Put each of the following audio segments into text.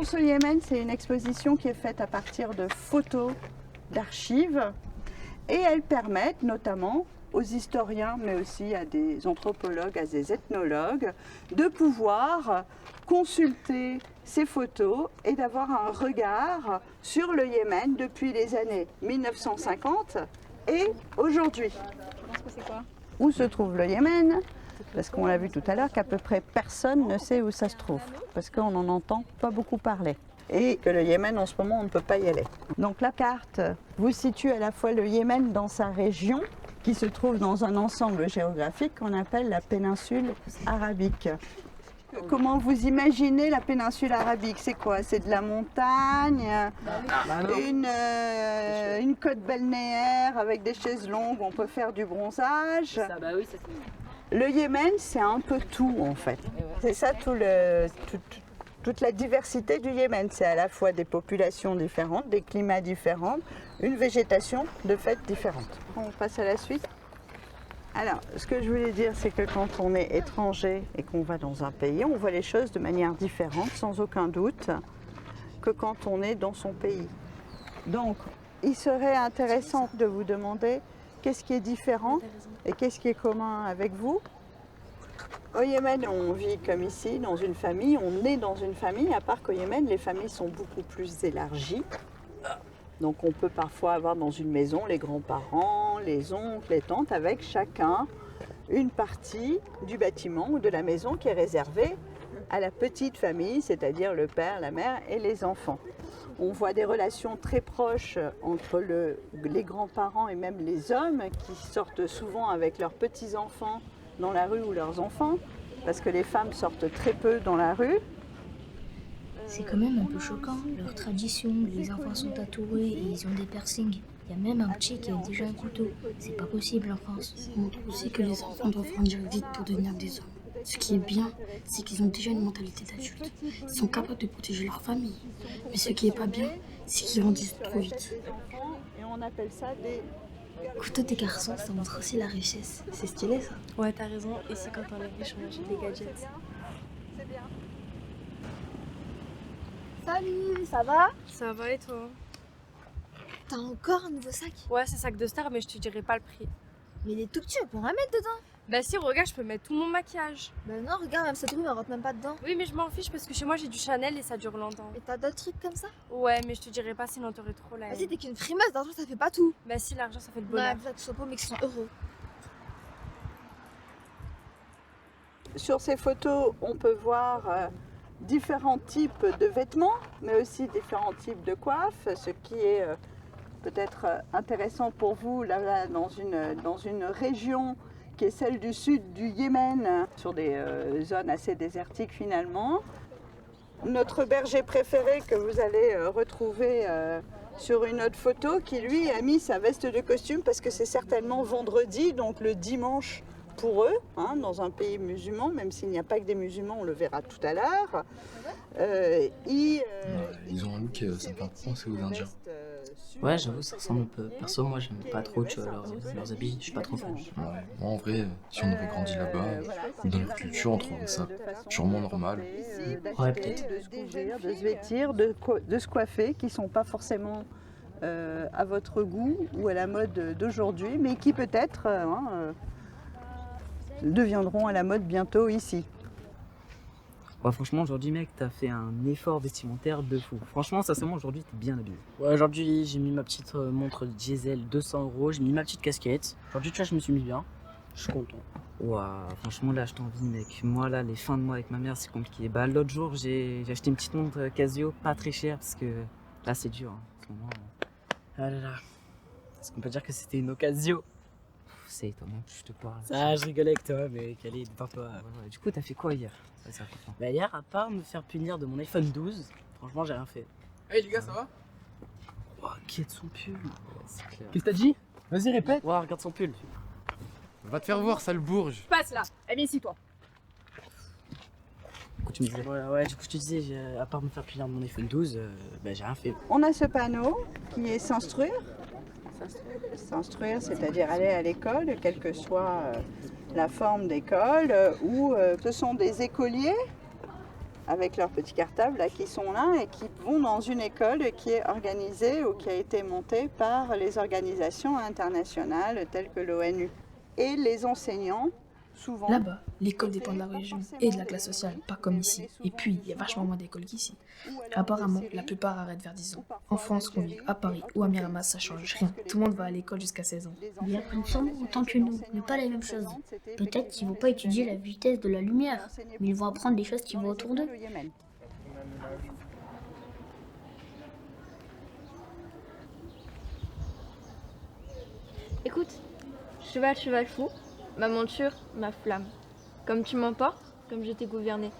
Sources au Yémen, c'est une exposition qui est faite à partir de photos d'archives et elles permettent notamment aux historiens, mais aussi à des anthropologues, à des ethnologues, de pouvoir consulter ces photos et d'avoir un regard sur le Yémen depuis les années 1950 et aujourd'hui. C'est quoi? Où se trouve le Yémen? Parce qu'on l'a vu tout à l'heure qu'à peu près personne ne sait où ça se trouve, parce qu'on n'en entend pas beaucoup parler. Et que le Yémen, en ce moment, on ne peut pas y aller. Donc la carte vous situe à la fois le Yémen dans sa région, qui se trouve dans un ensemble géographique qu'on appelle la péninsule arabique. Comment vous imaginez la péninsule arabique? C'est quoi? C'est de la montagne, une côte balnéaire avec des chaises longues, on peut faire du bronzage. Le Yémen, c'est un peu tout en fait. C'est ça toute la diversité du Yémen. C'est à la fois des populations différentes, des climats différents, une végétation de fait différente. On passe à la suite. Alors, ce que je voulais dire, c'est que quand on est étranger et qu'on va dans un pays, on voit les choses de manière différente, sans aucun doute, que quand on est dans son pays. Donc, il serait intéressant de vous demander qu'est-ce qui est différent et qu'est-ce qui est commun avec vous. Au Yémen, on vit comme ici, dans une famille, on est dans une famille, à part qu'au Yémen, les familles sont beaucoup plus élargies. Donc on peut parfois avoir dans une maison les grands-parents, les oncles, les tantes, avec chacun une partie du bâtiment ou de la maison qui est réservée à la petite famille, c'est-à-dire le père, la mère et les enfants. On voit des relations très proches entre les grands-parents et même les hommes qui sortent souvent avec leurs petits-enfants dans la rue ou leurs enfants, parce que les femmes sortent très peu dans la rue. C'est quand même un peu choquant, leur tradition, les enfants sont tatoués et ils ont des piercings. Il y a même un petit qui a déjà un couteau. C'est pas possible en France. Ça montre aussi que les enfants doivent grandir vite pour devenir des hommes. Ce qui est bien, c'est qu'ils ont déjà une mentalité d'adulte. Ils sont capables de protéger leur famille. Mais ce qui est pas bien, c'est qu'ils grandissent trop vite. Et on appelle ça des... Couteau des garçons, ça montre aussi la richesse. C'est stylé ça. Ouais, t'as raison. Et c'est quand on est riche, on achète des gadgets. C'est bien. Salut, ça va? Ça va et toi? T'as encore un nouveau sac? Ouais, c'est sac de star, mais je te dirai pas le prix. Mais il est tout petit, on peut rien mettre dedans. Bah si, regarde, je peux mettre tout mon maquillage. Bah non, regarde, même cette roue, elle rentre même pas dedans. Oui, mais je m'en fiche parce que chez moi j'ai du Chanel et ça dure longtemps. Et t'as d'autres trucs comme ça? Ouais, mais je te dirai pas sinon t'aurais trop la haine. Vas-y, t'es qu'une frimeuse, d'argent ça fait pas tout. Bah si, l'argent ça fait le Non, bonheur. exact, sois pas, mais qu'ils sont heureux. Sur ces photos, on peut voir différents types de vêtements, mais aussi différents types de coiffes, ce qui est peut-être intéressant pour vous là, dans une région qui est celle du sud du Yémen, sur des zones assez désertiques finalement. Notre berger préféré que vous allez retrouver sur une autre photo, qui lui a mis sa veste de costume parce que c'est certainement vendredi, donc le dimanche pour eux, hein, dans un pays musulman, même s'il n'y a pas que des musulmans, on le verra tout à l'heure. Ils ont un look sympa, pensez aux Indiens. Ouais, j'avoue, ça ressemble un peu. Perso, moi, j'aime pas trop, tu vois, leurs habits, je suis pas trop fan. Ouais. Moi, en vrai, si on avait grandi là-bas, dans leur culture, on trouverait ça sûrement normal. Ouais, peut-être. De se vêtir, de se coiffer, qui ne sont pas forcément à votre goût ou à la mode d'aujourd'hui, mais qui peut-être deviendront à la mode bientôt ici. Ouais, franchement, aujourd'hui, mec, t'as fait un effort vestimentaire de fou. Franchement, sincèrement, aujourd'hui, t'es bien habillé. Ouais, aujourd'hui, j'ai mis ma petite montre diesel 200 €, j'ai mis ma petite casquette. Aujourd'hui, tu vois, je me suis mis bien. Je suis content. Ouah, franchement, là, je t'envie, mec. Moi, là, les fins de mois avec ma mère, c'est compliqué. Bah, l'autre jour, j'ai acheté une petite montre Casio, pas très chère, parce que là, c'est dur, hein, en ce moment. Ah là là. Est-ce qu'on peut dire que c'était une occasion? C'est toi, même je te parle. Ah, je rigolais avec toi, mais allez, détends-toi. Ouais. Du coup, t'as fait quoi hier? Ça, c'est important. Bah, hier, à part me faire punir de mon iPhone 12, franchement, j'ai rien fait. Hey les gars, ça va? Oh, qui est de son pull? Ouais, c'est clair. Qu'est-ce que t'as dit? Vas-y, répète. Ouais, regarde son pull. Va te faire voir, sale bourge. Passe là. Eh bien, ici, toi. Du coup, tu me disais. Ouais, du coup, je te disais, à part me faire punir de mon iPhone 12, bah, j'ai rien fait. On a ce panneau qui est s'instruire. S'instruire, c'est-à-dire aller à l'école, quelle que soit la forme d'école, ou ce sont des écoliers avec leur petit cartable là, qui sont là et qui vont dans une école qui est organisée ou qui a été montée par les organisations internationales telles que l'ONU. Et les enseignants, souvent... Là-bas, l'école dépend de la région et de la classe sociale, pas comme ici. Et puis, il y a vachement moins d'écoles qu'ici. Apparemment, la plupart arrêtent vers 10 ans. En France, qu'on vive à Paris ou à Miramas, ça change rien. Tout le monde va à l'école jusqu'à 16 ans. Ils apprennent sans doute autant que nous, mais pas les mêmes choses. Peut-être qu'ils vont pas étudier la vitesse de la lumière, mais ils vont apprendre des choses qui vont autour d'eux. Écoute, cheval, cheval fou, ma monture, ma flamme. Comme tu m'emportes, comme je t'ai gouverné.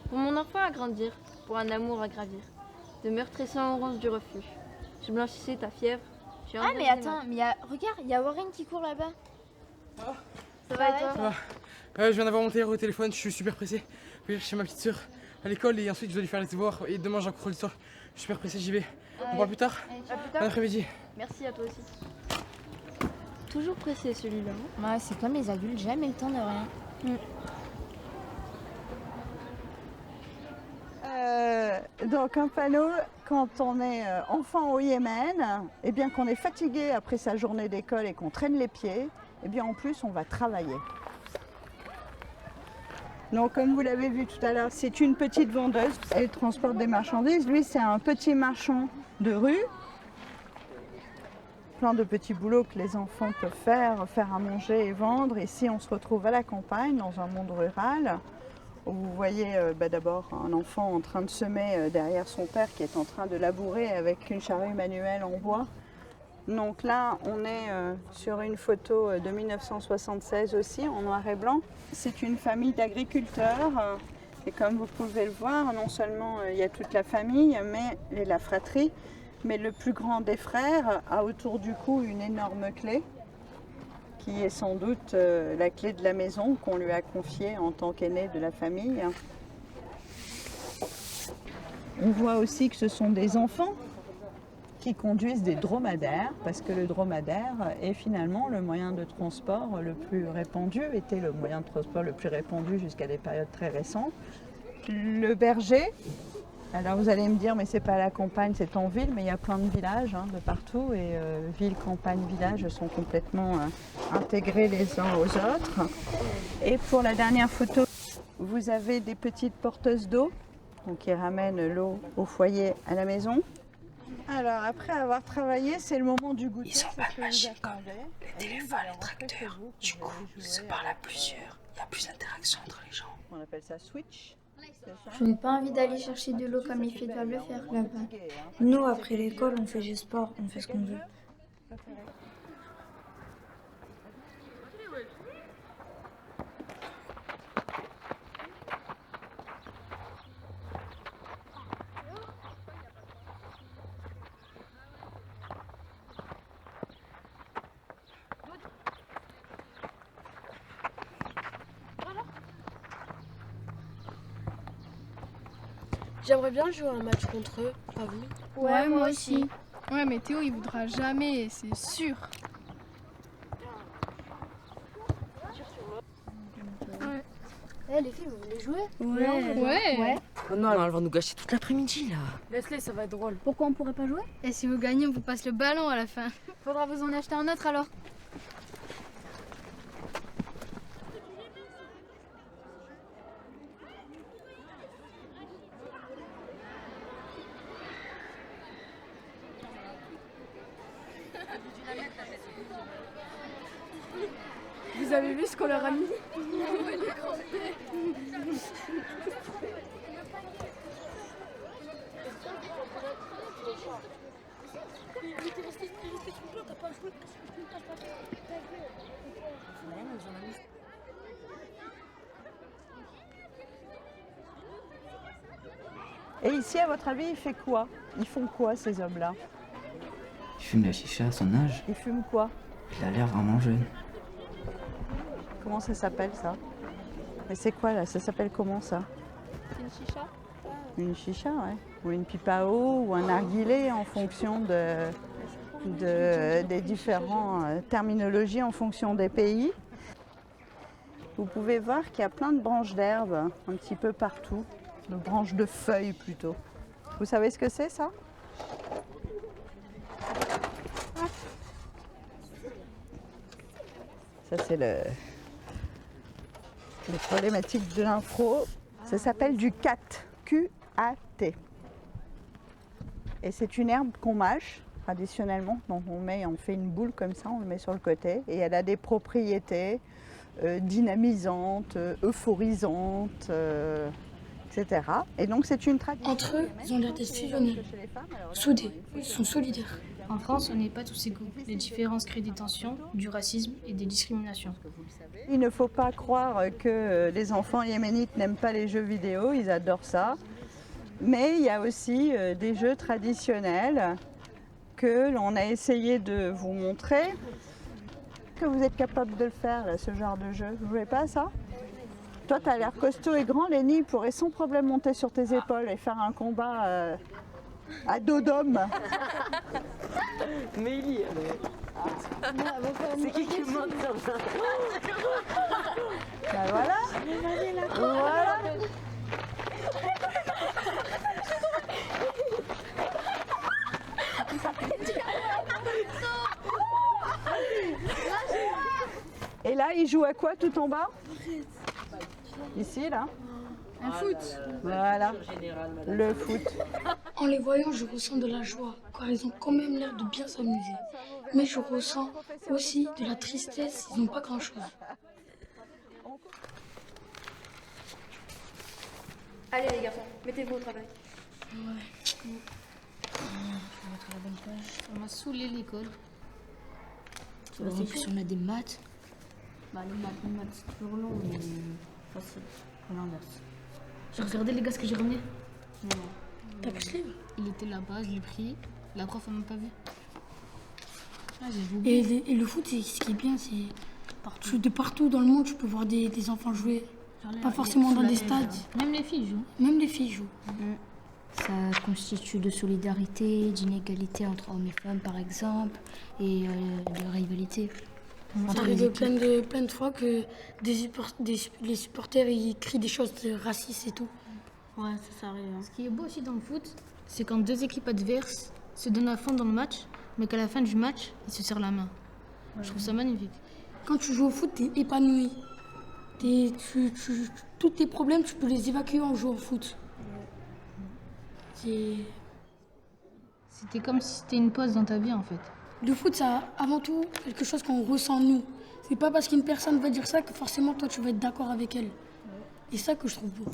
Pour mon enfant à grandir, pour un amour à gravir. De meurtre sans ronces du refuge. Je blanchissais ta fièvre. Ah mais attends, regarde, il y a Warren qui court là-bas. Ça va et toi? Ça va. Je viens d'avoir mon tailleur au téléphone, je suis super pressé. Je vais chercher ma petite sœur à l'école et ensuite je dois lui faire les devoirs. Et demain j'ai un contrôle d'histoire. Je suis super pressé, j'y vais. On parle plus tard. À plus Bon tard. après-midi. Merci à toi aussi. Toujours pressé celui-là. Ouais, c'est comme les adultes, jamais le temps de rien. Donc un panneau, quand on est enfant au Yémen, et bien qu'on est fatigué après sa journée d'école et qu'on traîne les pieds, et bien en plus on va travailler. Donc comme vous l'avez vu tout à l'heure, c'est une petite vendeuse, elle transporte des marchandises. Lui c'est un petit marchand de rue. Plein de petits boulots que les enfants peuvent faire à manger et vendre. Ici on se retrouve à la campagne, dans un monde rural. Vous voyez d'abord un enfant en train de semer derrière son père qui est en train de labourer avec une charrue manuelle en bois. Donc là, on est sur une photo de 1976 aussi, en noir et blanc. C'est une famille d'agriculteurs et comme vous pouvez le voir, non seulement il y a toute la famille, mais la fratrie, mais le plus grand des frères a autour du cou une énorme clé qui est sans doute la clé de la maison qu'on lui a confiée en tant qu'aîné de la famille. On voit aussi que ce sont des enfants qui conduisent des dromadaires, parce que le dromadaire est finalement le moyen de transport le plus répandu, était le moyen de transport le plus répandu jusqu'à des périodes très récentes. Le berger, alors vous allez me dire, mais c'est pas à la campagne, c'est en ville, mais il y a plein de villages de partout, et ville, campagne, village sont complètement intégrés les uns aux autres. Et pour la dernière photo, vous avez des petites porteuses d'eau, donc qui ramènent l'eau au foyer à la maison. Alors après avoir travaillé, c'est le moment du goûter. Ils ont pas de machine comme les téléphones, les tracteurs. Du coup, ils se parlent à plusieurs. Il y a plus d'interaction entre les gens. On appelle ça switch. Je n'ai pas envie d'aller chercher de l'eau comme les filles doivent le faire là-bas. Nous, après l'école, on fait du sport, on fait ce qu'on veut. J'aimerais bien jouer un match contre eux, pas vous? Ouais, moi aussi. Ouais, mais Théo, il voudra jamais, c'est sûr. Eh, les filles, vous voulez jouer? Ouais. Oh non, elle va nous gâcher toute l'après-midi là. Laisse-les, ça va être drôle. Pourquoi on pourrait pas jouer? Et si vous gagnez, on vous passe le ballon à la fin. Faudra vous en acheter un autre alors. Vous avez vu ce qu'on leur a mis? Et ici, à votre avis, il fait quoi? Ils font quoi, ces hommes-là? Il fume la chicha à son âge. Ils fument quoi? Il a l'air vraiment jeune. Comment ça s'appelle, ça? Mais c'est quoi, là? Ça s'appelle comment, ça? C'est une chicha? Une chicha, ouais. Ou une pipe à eau, ou un narguilé, en fonction des différentes terminologies, en fonction des pays. Vous pouvez voir qu'il y a plein de branches d'herbe, un petit peu partout. de branches de feuilles plutôt. Vous savez ce que c'est ça? Ça c'est les problématiques de l'infro. Ça s'appelle du cat, Q-A-T. Et c'est une herbe qu'on mâche traditionnellement. Donc on fait une boule comme ça, on le met sur le côté. Et elle a des propriétés dynamisantes, euphorisantes, etc. Et donc c'est une tradition. Entre eux, ils ont l'air d'être fusionnels, soudés, ils sont solidaires. En France, on n'est pas tous égaux. Les différences créent des tensions, du racisme et des discriminations. Il ne faut pas croire que les enfants yéménites n'aiment pas les jeux vidéo, ils adorent ça. Mais il y a aussi des jeux traditionnels que l'on a essayé de vous montrer. Que vous êtes capable de le faire, là, ce genre de jeu. Vous ne voulez pas ça? Toi, tu as l'air costaud et grand, Lenny, il pourrait sans problème monter sur tes épaules et faire un combat à dos d'homme. Mais il y est. C'est qui monte sur ça? Ben voilà. Voilà. Et là, il joue à quoi tout en bas? Ici, là? Un foot. Voilà, le foot. En les voyant, je ressens de la joie, car ils ont quand même l'air de bien s'amuser. Mais je ressens aussi de la tristesse, ils n'ont pas grand-chose. Allez les garçons, mettez-vous au travail. Ouais. Ça m'a saoulé l'école. En plus, on a des maths. Bah, les maths, c'est toujours long, mais facile. On l'inverse. J'ai regardé les gars ce que j'ai ramené. Non. T'as pris ce livre? Il était là-bas, je l'ai pris. La prof, elle m'a pas vu. Ah, j'ai oublié. Et le foot, ce qui est bien, c'est de partout dans le monde, tu peux voir des enfants jouer. Pas forcément dans des stades. Même les filles jouent. Même les filles jouent. Ça constitue de solidarité, d'inégalité entre hommes et femmes, par exemple, et de rivalité. Ça arrive plein de fois que les supporters ils crient des choses racistes et tout. Ouais, ça arrive. Ce qui est beau aussi dans le foot, c'est quand deux équipes adverses se donnent à fond dans le match, mais qu'à la fin du match, ils se serrent la main. Je trouve ça magnifique. Quand tu joues au foot, t'es épanoui. Tous tes problèmes, tu peux les évacuer en jouant au foot. C'était comme si c'était une pause dans ta vie, en fait. Le foot, c'est avant tout quelque chose qu'on ressent nous. C'est pas parce qu'une personne va dire ça que forcément toi tu vas être d'accord avec elle. Et ça que je trouve beau.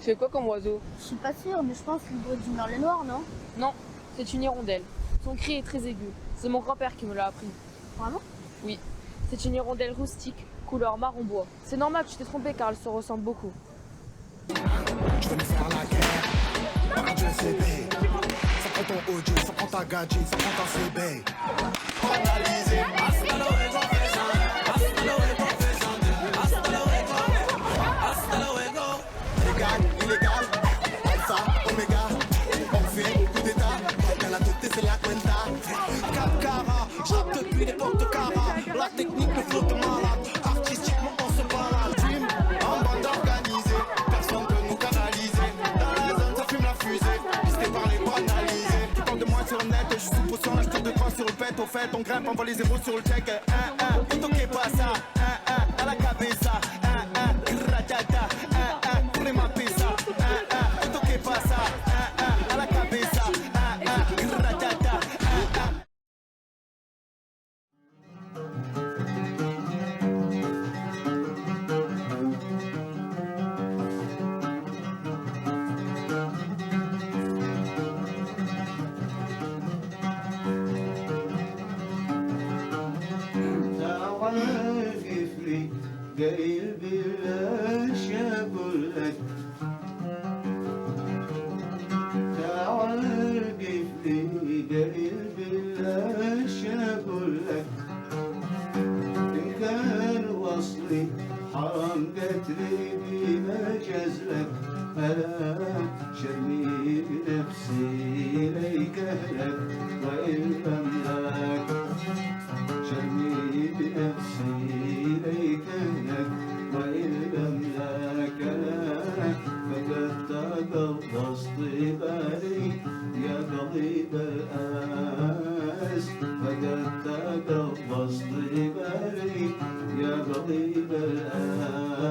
C'est quoi comme oiseau? Je suis pas sûre, mais je pense qu'il doit du merle noir, non? Non, c'est une hirondelle. Son cri est très aigu. C'est mon grand-père qui me l'a appris. Vraiment? Oui. C'est une hirondelle rustique, couleur marron bois. C'est normal que tu t'es trompé car elle se ressemble beaucoup. Je veux me faire la guerre. Regarde le CB. Ça prend ton audio, ça prend ta gadget, ça prend ta CB. Analyser. Hasta luego, hasta luego, hasta luego, hasta luego. Légal, illégal, alpha, oméga. On fait coup d'état, quand la tête c'est la cuenta. Capcara, j'rappe depuis l'époque de Cara. La technique, le flow de malade. Artistiquement on se balade. Dream, en bande organisée. Personne peut nous canaliser. Dans la zone ça fume la fusée. Pisté par les banalisés. Tu parles de moi sur le net, je suis sous potion. Là je tire de croix sur le pet. Au fait on grimpe, on voit les zéros sur le check. Ne toquez pas ça. À la cabeza. Ratata. Pour ma pizza. Ne toquez pas ça. À la cabeza. Ratata. تدري بمجاز لك ألا شرمي بنفسي ليك لك وإن لم لك شرمي بنفسي ليك لك وإن لم لك لك فقد تقلصت بالي يا قضيب الآس فقد تقلصت بالي يا قضيب الآس